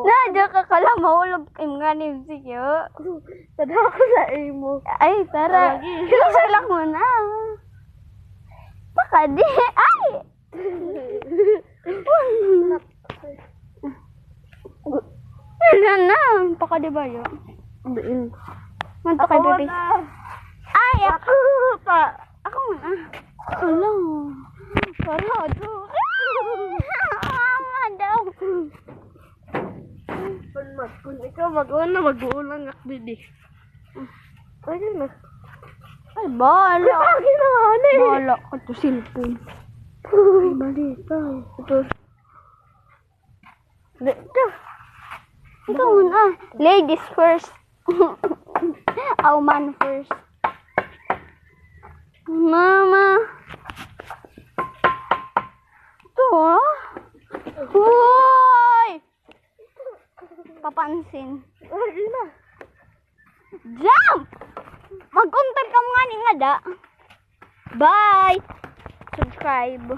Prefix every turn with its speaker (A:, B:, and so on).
A: Nadya ka kala mahulog im nga ni siyo.
B: Tada ko sa imo.
A: Ay, tara. Silak mo na. Baka di. Ay! Yan na. Baka di ba yun? Manto kay baby. Ay, ako. Ako muna. Ala. Sarado. Mama daw.
B: Kung ikaw mag-uulang akbidi. Pwede na.
A: Ay, bala.
B: Lagi na ano eh.
A: Bala ka to cellphone.
B: Ay, balita. Ito.
A: Ikaw muna. Ladies first. Aw man first. Mama. Ito ah. Hoy! Papansin.
B: Lagi na.
A: Jump! Mag-contact ka mga ni nga da. Bye! Subscribe.